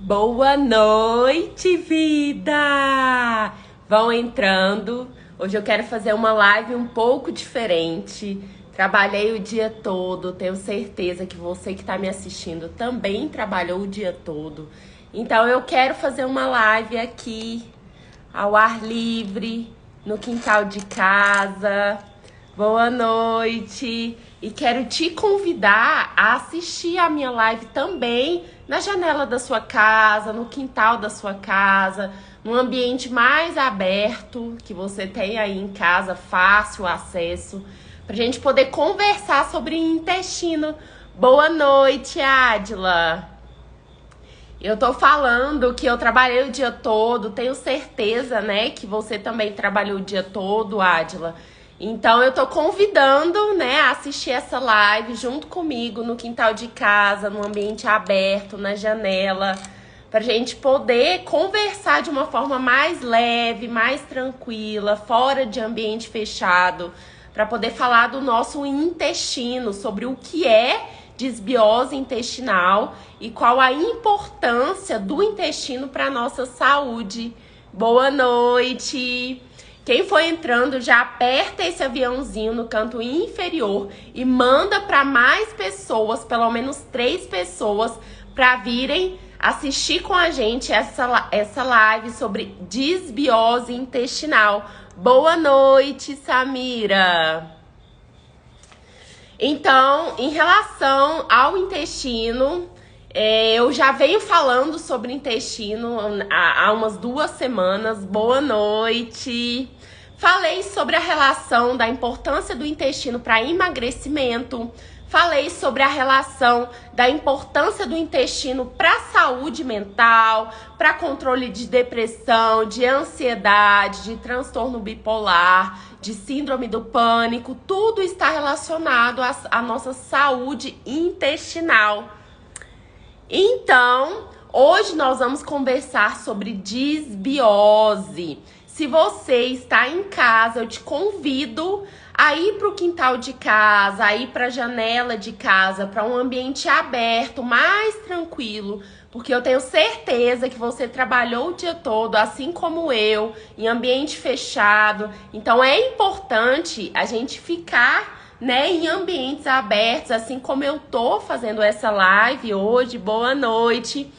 Boa noite, vida! Vão entrando. Hoje eu quero fazer uma live um pouco diferente. Trabalhei o dia todo, tenho certeza que você que está me assistindo também trabalhou o dia todo. Então eu quero fazer uma live aqui, ao ar livre, no quintal de casa. Boa noite! E quero te convidar a assistir a minha live também na janela da sua casa, no quintal da sua casa, num ambiente mais aberto que você tem aí em casa, fácil acesso, pra gente poder conversar sobre intestino. Boa noite, Adila! Eu tô falando que eu trabalhei o dia todo, tenho certeza, né, que você também trabalhou o dia todo, Adila. Então eu tô convidando, né, a assistir essa live junto comigo no quintal de casa, no ambiente aberto, na janela, pra gente poder conversar de uma forma mais leve, mais tranquila, fora de ambiente fechado, para poder falar do nosso intestino, sobre o que é desbiose intestinal e qual a importância do intestino para nossa saúde. Boa noite! Quem for entrando, já aperta esse aviãozinho no canto inferior e manda para mais pessoas, pelo menos 3 pessoas, para virem assistir com a gente essa live sobre desbiose intestinal. Boa noite, Samira! Então, em relação ao intestino, eu já venho falando sobre intestino há umas 2 semanas. Boa noite! Falei sobre a relação da importância do intestino para emagrecimento. Falei sobre a relação da importância do intestino para saúde mental, para controle de depressão, de ansiedade, de transtorno bipolar, de síndrome do pânico. Tudo está relacionado à nossa saúde intestinal. Então, hoje nós vamos conversar sobre desbiose. Se você está em casa, eu te convido a ir para o quintal de casa, a ir para a janela de casa, para um ambiente aberto, mais tranquilo, porque eu tenho certeza que você trabalhou o dia todo, assim como eu, em ambiente fechado. Então é importante a gente ficar, né, em ambientes abertos, assim como eu tô fazendo essa live hoje. Boa noite!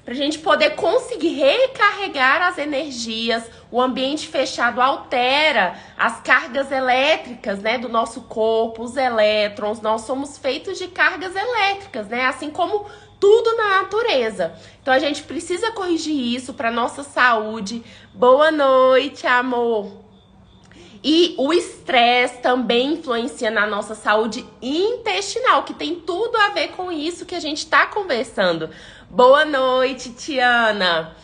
Pra gente poder conseguir recarregar as energias. O ambiente fechado altera as cargas elétricas, né, do nosso corpo, os elétrons. Nós somos feitos de cargas elétricas, né, assim como tudo na natureza. Então a gente precisa corrigir isso para nossa saúde. Boa noite, amor! E o estresse também influencia na nossa saúde intestinal, que tem tudo a ver com isso que a gente está conversando. Boa noite, Tiana!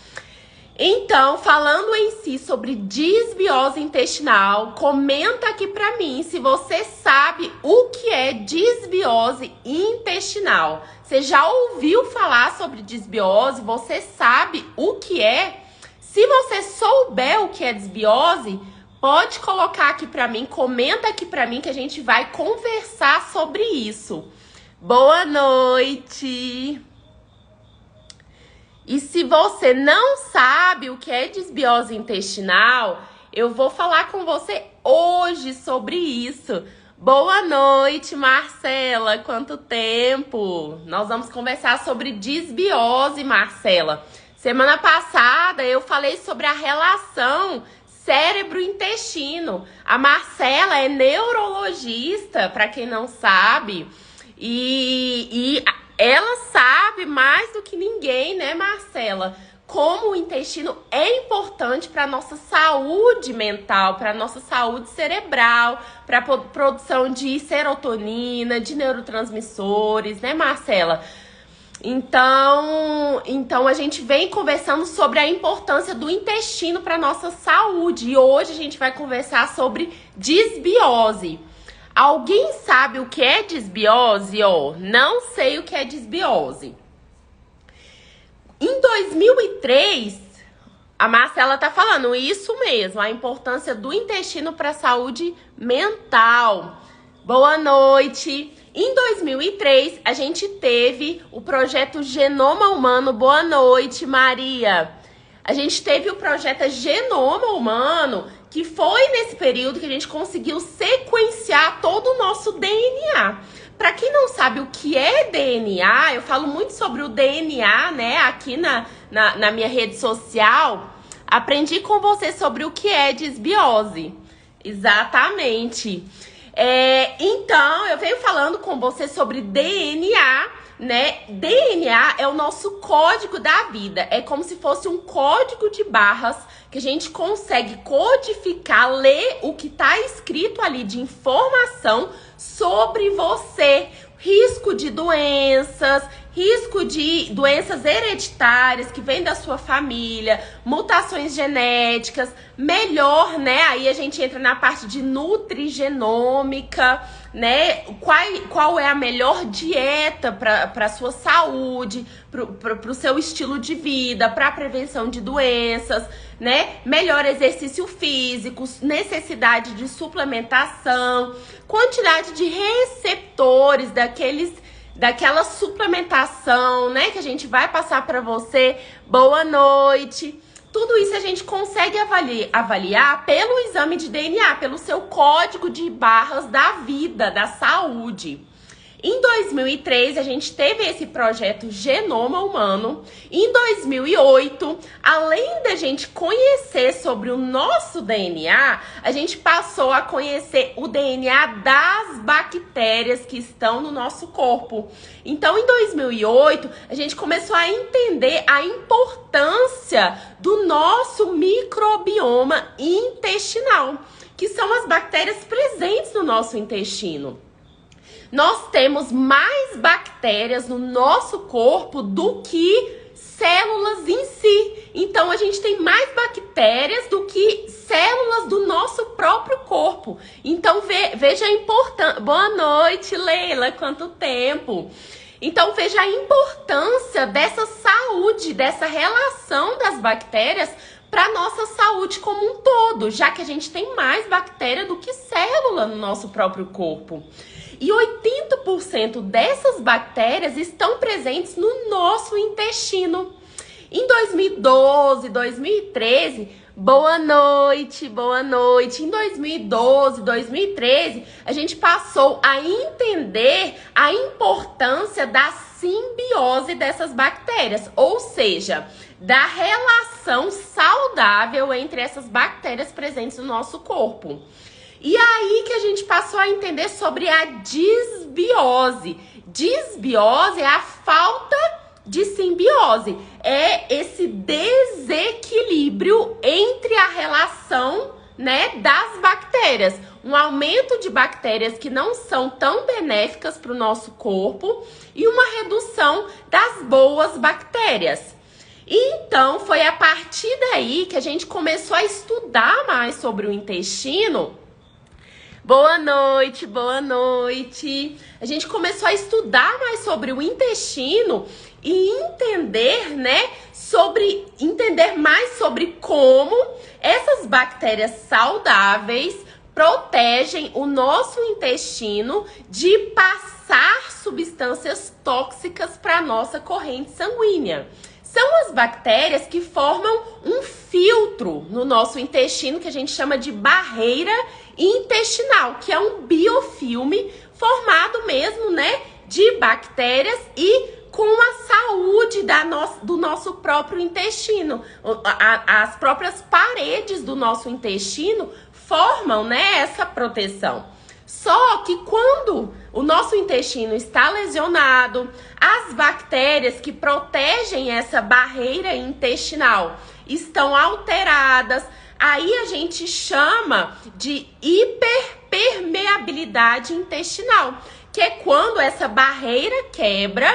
Então, falando em si sobre desbiose intestinal, comenta aqui pra mim se você sabe o que é desbiose intestinal. Você já ouviu falar sobre desbiose? Você sabe o que é? Se você souber o que é desbiose, pode colocar aqui pra mim, comenta aqui pra mim que a gente vai conversar sobre isso. Boa noite! E se você não sabe o que é desbiose intestinal, eu vou falar com você hoje sobre isso. Boa noite, Marcela! Quanto tempo! Nós vamos conversar sobre desbiose, Marcela. Semana passada eu falei sobre a relação cérebro-intestino. A Marcela é neurologista, para quem não sabe, e ela sabe mais do que ninguém, né, Marcela, como o intestino é importante para nossa saúde mental, para nossa saúde cerebral, para a produção de serotonina, de neurotransmissores, né, Marcela? Então a gente vem conversando sobre a importância do intestino para nossa saúde. E hoje a gente vai conversar sobre desbiose. Alguém sabe o que é desbiose? Não sei o que é desbiose. Em 2003, a Marcela tá falando isso mesmo, a importância do intestino para a saúde mental. Boa noite. Em 2003, a gente teve o projeto Genoma Humano. Boa noite, Maria. A gente teve o projeto Genoma Humano, que foi nesse período que a gente conseguiu sequenciar todo o nosso DNA. Para quem não sabe o que é DNA, eu falo muito sobre o DNA, né, aqui na minha rede social. Aprendi com você sobre o que é disbiose. Exatamente. Então, eu venho falando com você sobre DNA, né? DNA é o nosso código da vida. É como se fosse um código de barras que a gente consegue codificar, ler o que está escrito ali de informação sobre você. Risco de doenças hereditárias que vêm da sua família, mutações genéticas, melhor, né? Aí a gente entra na parte de nutrigenômica, né? Qual é a melhor dieta para sua saúde, para o seu estilo de vida, para a prevenção de doenças, né? Melhor exercício físico, necessidade de suplementação, quantidade de receptores daquela suplementação, né, que a gente vai passar para você. Boa noite. Tudo isso a gente consegue avaliar pelo exame de DNA, pelo seu código de barras da vida, da saúde. Em 2003, a gente teve esse projeto Genoma Humano. Em 2008, além da gente conhecer sobre o nosso DNA, a gente passou a conhecer o DNA das bactérias que estão no nosso corpo. Então, em 2008, a gente começou a entender a importância do nosso microbioma intestinal, que são as bactérias presentes no nosso intestino. Nós temos mais bactérias no nosso corpo do que células em si. Então, a gente tem mais bactérias do que células do nosso próprio corpo. Então, veja a importância. Boa noite, Leila. Quanto tempo! Então, veja a importância dessa saúde, dessa relação das bactérias para a nossa saúde como um todo, já que a gente tem mais bactéria do que célula no nosso próprio corpo. E 80% dessas bactérias estão presentes no nosso intestino. Em 2012, 2013, boa noite, boa noite. Em 2012, 2013, a gente passou a entender a importância da simbiose dessas bactérias, ou seja, da relação saudável entre essas bactérias presentes no nosso corpo. E aí que a gente passou a entender sobre a disbiose. Disbiose é a falta de simbiose. É esse desequilíbrio entre a relação, né, das bactérias. Um aumento de bactérias que não são tão benéficas para o nosso corpo e uma redução das boas bactérias. Então, foi a partir daí que a gente começou a estudar mais sobre o intestino. Boa noite, boa noite. A gente começou a estudar mais sobre o intestino e entender, né, entender mais sobre como essas bactérias saudáveis protegem o nosso intestino de passar substâncias tóxicas para a nossa corrente sanguínea. São as bactérias que formam um filtro no nosso intestino que a gente chama de barreira intestinal, que é um biofilme formado mesmo, né, de bactérias e com a saúde do nosso próprio intestino. As próprias paredes do nosso intestino formam, né, essa proteção. Só que quando o nosso intestino está lesionado, as bactérias que protegem essa barreira intestinal estão alteradas, aí a gente chama de hiperpermeabilidade intestinal, que é quando essa barreira quebra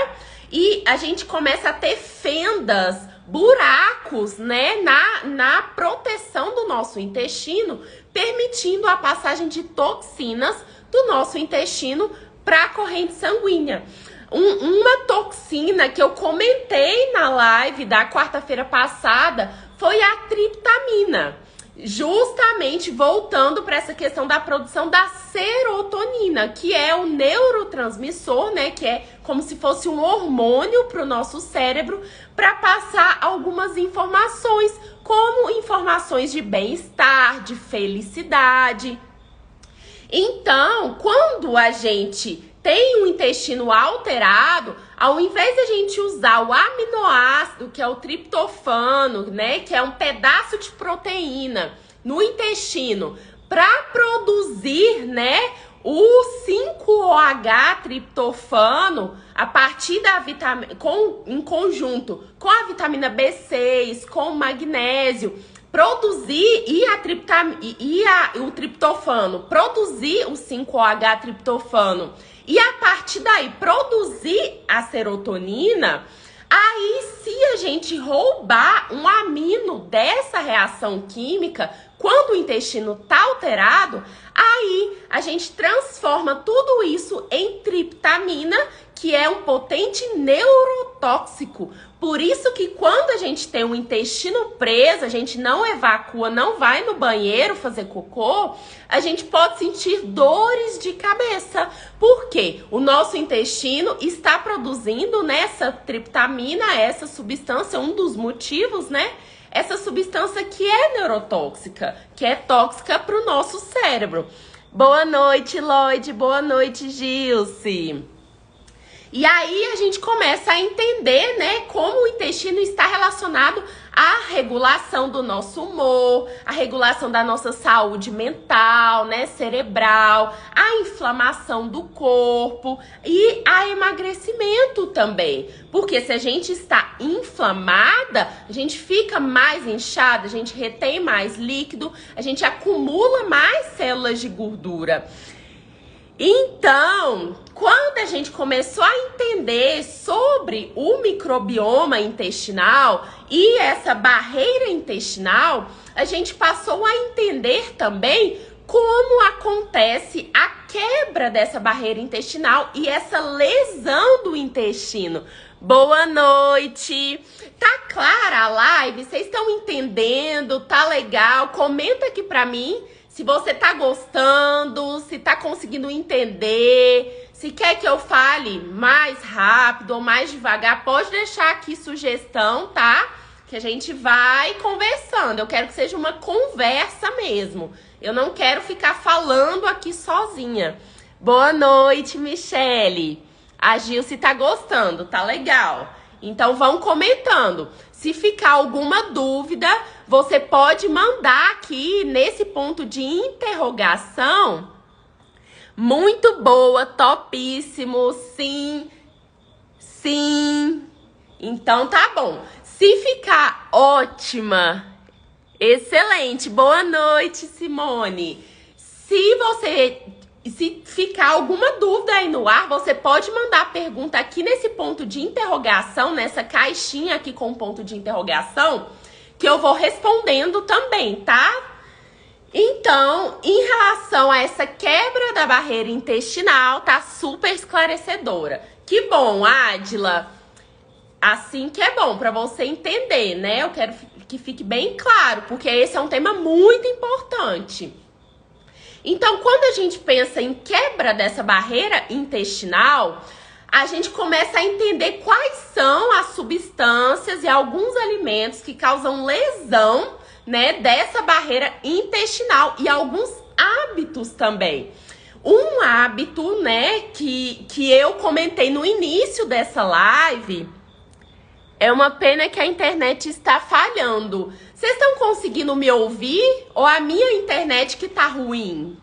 e a gente começa a ter fendas, buracos, né, na proteção do nosso intestino, permitindo a passagem de toxinas do nosso intestino para a corrente sanguínea. Uma toxina que eu comentei na live da quarta-feira passada foi a triptamina. justamente voltando para essa questão da produção da serotonina, que é o neurotransmissor, né? Que é como se fosse um hormônio para o nosso cérebro para passar algumas informações, como informações de bem-estar, de felicidade. Então, quando a gente tem um intestino alterado, ao invés de a gente usar o aminoácido, que é o triptofano, né, que é um pedaço de proteína no intestino, para produzir, né, o 5-OH-triptofano a partir da vitamina, em conjunto com a vitamina B6, com o magnésio, produzir o triptofano, produzir o 5-OH-triptofano e a partir daí produzir a serotonina, aí se a gente roubar um amino dessa reação química, quando o intestino tá alterado, aí a gente transforma tudo isso em triptamina, que é um potente neurotóxico. Por isso que quando a gente tem um intestino preso, a gente não evacua, não vai no banheiro fazer cocô, a gente pode sentir dores de cabeça. Por quê? O nosso intestino está produzindo nessa triptamina, essa substância, um dos motivos, né? Essa substância que é neurotóxica, que é tóxica para o nosso cérebro. Boa noite, Lloyd. Boa noite, Gilce. E aí a gente começa a entender, né, como o intestino está relacionado à regulação do nosso humor, à regulação da nossa saúde mental, né, cerebral, à inflamação do corpo e a emagrecimento também. Porque se a gente está inflamada, a gente fica mais inchada, a gente retém mais líquido, a gente acumula mais células de gordura. Então, quando a gente começou a entender sobre o microbioma intestinal e essa barreira intestinal, a gente passou a entender também como acontece a quebra dessa barreira intestinal e essa lesão do intestino. Boa noite! Tá clara a live? Vocês estão entendendo? Tá legal? Comenta aqui pra mim se você tá gostando, se tá conseguindo entender, se quer que eu fale mais rápido ou mais devagar, pode deixar aqui sugestão, tá? Que a gente vai conversando. Eu quero que seja uma conversa mesmo. Eu não quero ficar falando aqui sozinha. Boa noite, Michele. A Gilce tá gostando, tá legal. Então vão comentando. Se ficar alguma dúvida, você pode mandar aqui nesse ponto de interrogação. Muito boa, topíssimo, sim, sim. Então tá bom. Se ficar ótima, excelente. Boa noite, Simone. Se ficar alguma dúvida aí no ar, você pode mandar a pergunta aqui nesse ponto de interrogação, nessa caixinha aqui com ponto de interrogação, que eu vou respondendo também, tá? Então, em relação a essa quebra da barreira intestinal, tá super esclarecedora. Que bom, Adila. Assim que é bom pra você entender, né? Eu quero que fique bem claro, porque esse é um tema muito importante. Então, quando a gente pensa em quebra dessa barreira intestinal, a gente começa a entender quais são as substâncias e alguns alimentos que causam lesão, né, dessa barreira intestinal e alguns hábitos também. Um hábito, né, que eu comentei no início dessa live, é uma pena que a internet está falhando. Vocês estão conseguindo me ouvir ou a minha internet que tá ruim?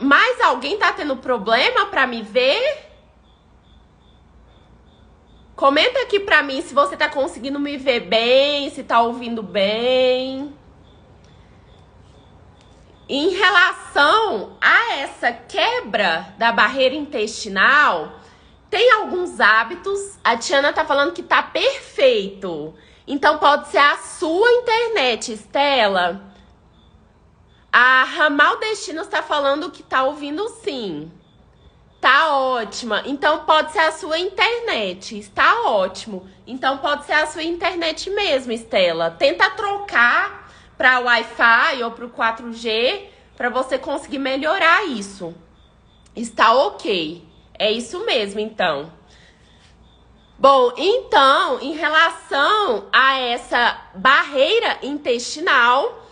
Mais alguém tá tendo problema para me ver? Comenta aqui pra mim se você tá conseguindo me ver bem, se tá ouvindo bem. Em relação a essa quebra da barreira intestinal, tem alguns hábitos. A Tiana tá falando que tá perfeito. Então pode ser a sua internet, Estela. A Ramal Destinos tá falando que tá ouvindo sim. Está ótima. Então pode ser a sua internet. Está ótimo. Então pode ser a sua internet mesmo, Estela. Tenta trocar para Wi-Fi ou para o 4G para você conseguir melhorar isso. Está ok. É isso mesmo, então. Bom, então, em relação a essa barreira intestinal,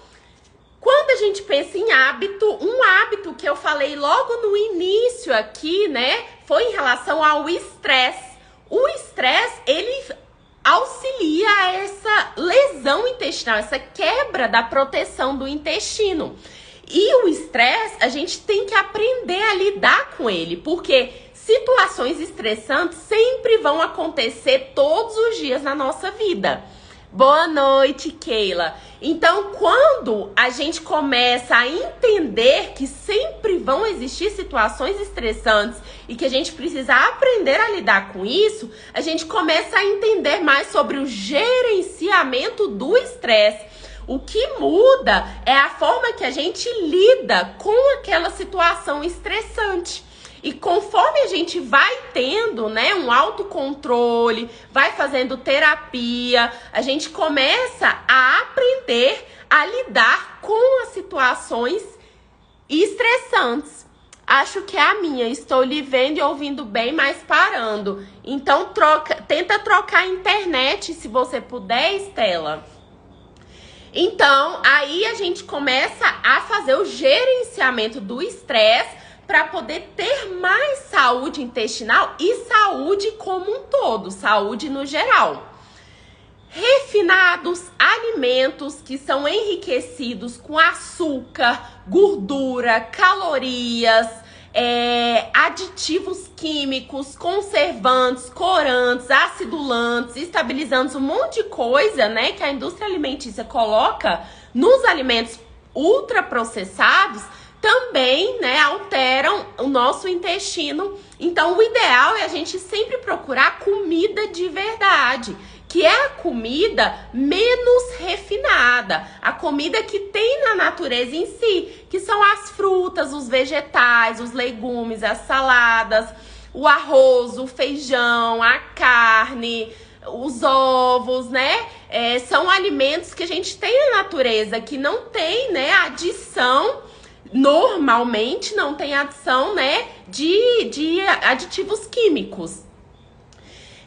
quando a gente pensa em hábito, um hábito que eu falei logo no início aqui, né, foi em relação ao estresse. O estresse, ele auxilia a essa lesão intestinal, essa quebra da proteção do intestino. E o estresse, a gente tem que aprender a lidar com ele, porque situações estressantes sempre vão acontecer todos os dias na nossa vida. Boa noite, Keila. Então, quando a gente começa a entender que sempre vão existir situações estressantes e que a gente precisa aprender a lidar com isso, a gente começa a entender mais sobre o gerenciamento do estresse. O que muda é a forma que a gente lida com aquela situação estressante. E conforme a gente vai tendo, né, um autocontrole, vai fazendo terapia, a gente começa a aprender a lidar com as situações estressantes. Acho que é a minha. Estou lhe vendo e ouvindo bem, mas parando. Então tenta trocar a internet, se você puder, Estela. Então, aí a gente começa a fazer o gerenciamento do estresse para poder ter mais saúde intestinal e saúde como um todo, saúde no geral. Refinados, alimentos que são enriquecidos com açúcar, gordura, calorias, aditivos químicos, conservantes, corantes, acidulantes, estabilizantes, um monte de coisa, né, que a indústria alimentícia coloca nos alimentos ultraprocessados, também, né, alteram o nosso intestino. Então, o ideal é a gente sempre procurar comida de verdade, que é a comida menos refinada, a comida que tem na natureza em si, que são as frutas, os vegetais, os legumes, as saladas, o arroz, o feijão, a carne, os ovos, né? São alimentos que a gente tem na natureza, que não tem, né, adição. Normalmente não tem adição, né, de aditivos químicos.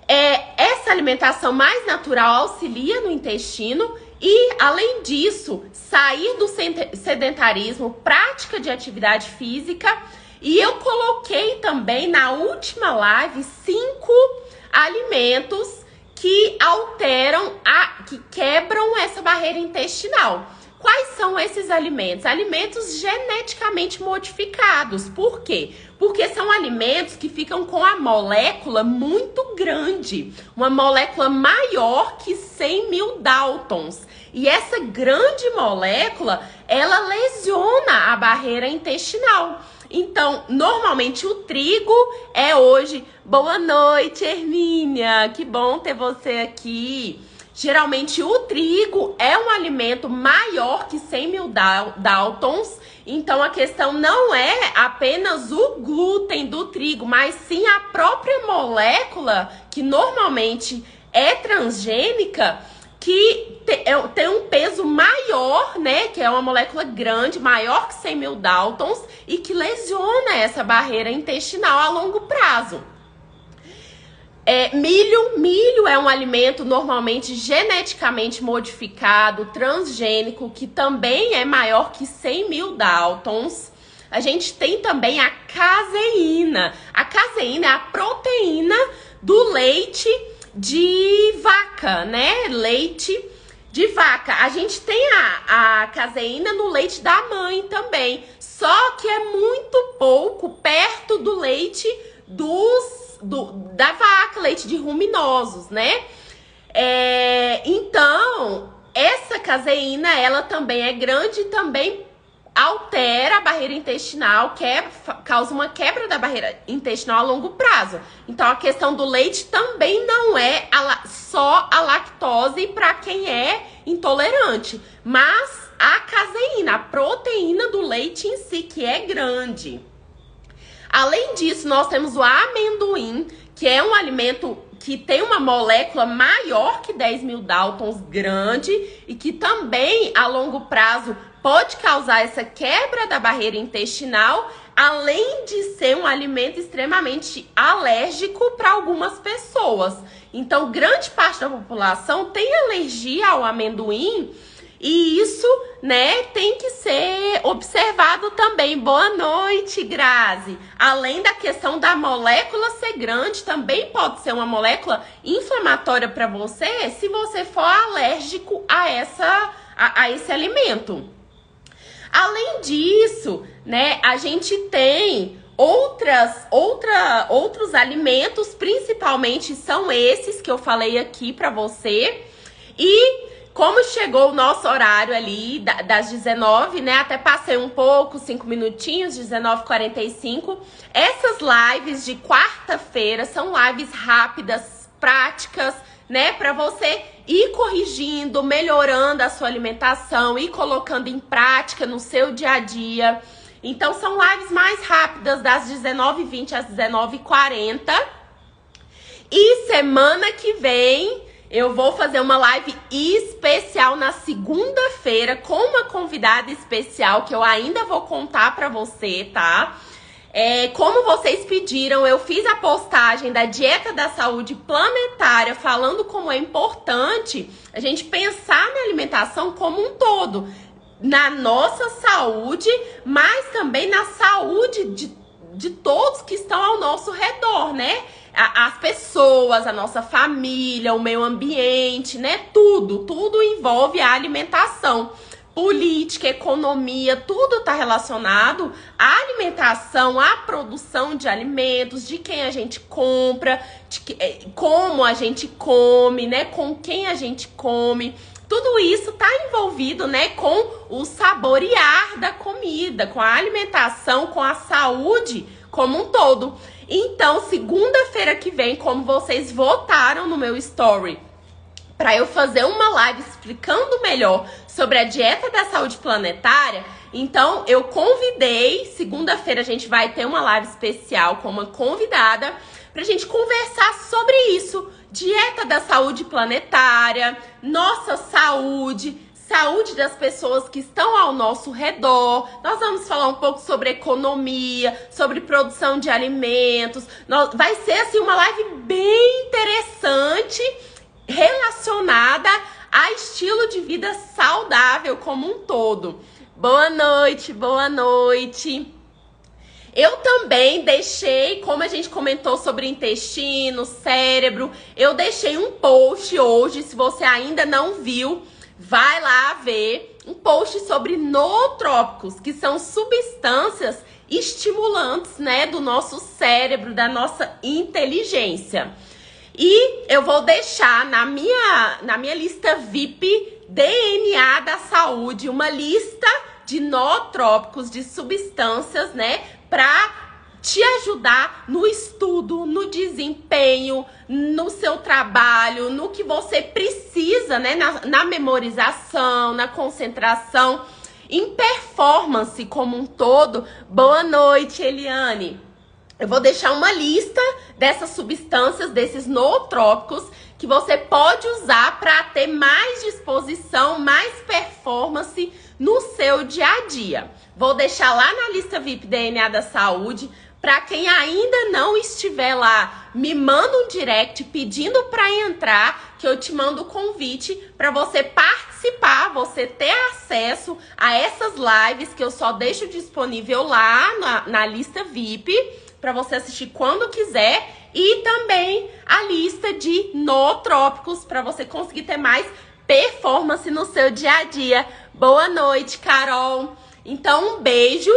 Essa alimentação mais natural auxilia no intestino e, além disso, sair do sedentarismo, prática de atividade física. E eu coloquei também na última live 5 alimentos que alteram, que quebram essa barreira intestinal. Quais são esses alimentos? Alimentos geneticamente modificados. Por quê? Porque são alimentos que ficam com a molécula muito grande. Uma molécula maior que 100 mil Daltons. E essa grande molécula, ela lesiona a barreira intestinal. Então, normalmente o trigo é hoje... Boa noite, Hermínia! Que bom ter você aqui! Geralmente o trigo é um alimento maior que 100 mil Daltons, então a questão não é apenas o glúten do trigo, mas sim a própria molécula, que normalmente é transgênica, que tem um peso maior, né, que é uma molécula grande, maior que 100 mil Daltons, e que lesiona essa barreira intestinal a longo prazo. Milho é um alimento normalmente geneticamente modificado, transgênico, que também é maior que 100 mil Daltons. A gente tem também a caseína. A caseína é a proteína do leite de vaca, né? Leite de vaca. A gente tem a caseína no leite da mãe também, só que é muito pouco perto do leite da vaca, leite de ruminosos, né? Então, essa caseína, ela também é grande e também altera a barreira intestinal, causa uma quebra da barreira intestinal a longo prazo. Então, a questão do leite também não é só a lactose para quem é intolerante, mas a caseína, a proteína do leite em si, que é grande. Além disso, nós temos o amendoim, que é um alimento que tem uma molécula maior que 10.000 Daltons, grande, e que também, a longo prazo, pode causar essa quebra da barreira intestinal, além de ser um alimento extremamente alérgico para algumas pessoas. Então, grande parte da população tem alergia ao amendoim, e isso, né, tem que ser observado também. Boa noite, Grazi. Além da questão da molécula ser grande, também pode ser uma molécula inflamatória para você se você for alérgico a esse alimento. Além disso, né, a gente tem outros alimentos, principalmente são esses que eu falei aqui para você. E como chegou o nosso horário ali das 19, né? Até passei um pouco, 5 minutinhos, 19h45. Essas lives de quarta-feira são lives rápidas, práticas, né? Para você ir corrigindo, melhorando a sua alimentação e colocando em prática no seu dia a dia. Então, são lives mais rápidas, das 19h20 às 19h40. E semana que vem eu vou fazer uma live especial na segunda-feira com uma convidada especial que eu ainda vou contar pra você, tá? Como vocês pediram, eu fiz a postagem da Dieta da Saúde Planetária falando como é importante a gente pensar na alimentação como um todo, na nossa saúde, mas também na saúde de todos que estão ao nosso redor, né? As pessoas, a nossa família, o meio ambiente, né? Tudo envolve a alimentação. Política, economia, tudo está relacionado à alimentação, à produção de alimentos, de quem a gente compra, como a gente come, né? Com quem a gente come. Tudo isso está envolvido, né, com o saborear da comida, com a alimentação, com a saúde como um todo. Então, segunda-feira que vem, como vocês votaram no meu story, para eu fazer uma live explicando melhor sobre a Dieta da Saúde Planetária, então eu convidei, segunda-feira a gente vai ter uma live especial com uma convidada pra gente conversar sobre isso. Dieta da Saúde Planetária, nossa saúde, saúde das pessoas que estão ao nosso redor. Nós vamos falar um pouco sobre economia, sobre produção de alimentos. Vai ser assim uma live bem interessante, relacionada a estilo de vida saudável como um todo. Boa noite, boa noite. Eu também deixei, como a gente comentou sobre intestino, cérebro, eu deixei um post hoje, se você ainda não viu, vai lá ver um post sobre nootrópicos, que são substâncias estimulantes, né, do nosso cérebro, da nossa inteligência. E eu vou deixar na minha lista VIP DNA da Saúde uma lista de nootrópicos, de substâncias, né, para te ajudar no estudo, no desempenho, no seu trabalho, no que você precisa, né, na memorização, na concentração, em performance como um todo. Boa noite, Eliane. Eu vou deixar uma lista dessas substâncias, desses nootrópicos, que você pode usar para ter mais disposição, mais performance no seu dia a dia. Vou deixar lá na lista VIP DNA da Saúde. Para quem ainda não estiver lá, me manda um direct pedindo para entrar, que eu te mando o convite para você participar, você ter acesso a essas lives que eu só deixo disponível lá na lista VIP, para você assistir quando quiser, e também a lista de nootrópicos para você conseguir ter mais performance no seu dia a dia. Boa noite, Carol. Então, um beijo.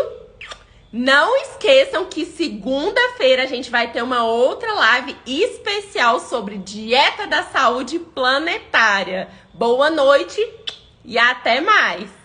Não esqueçam que segunda-feira a gente vai ter uma outra live especial sobre Dieta da Saúde Planetária. Boa noite e até mais!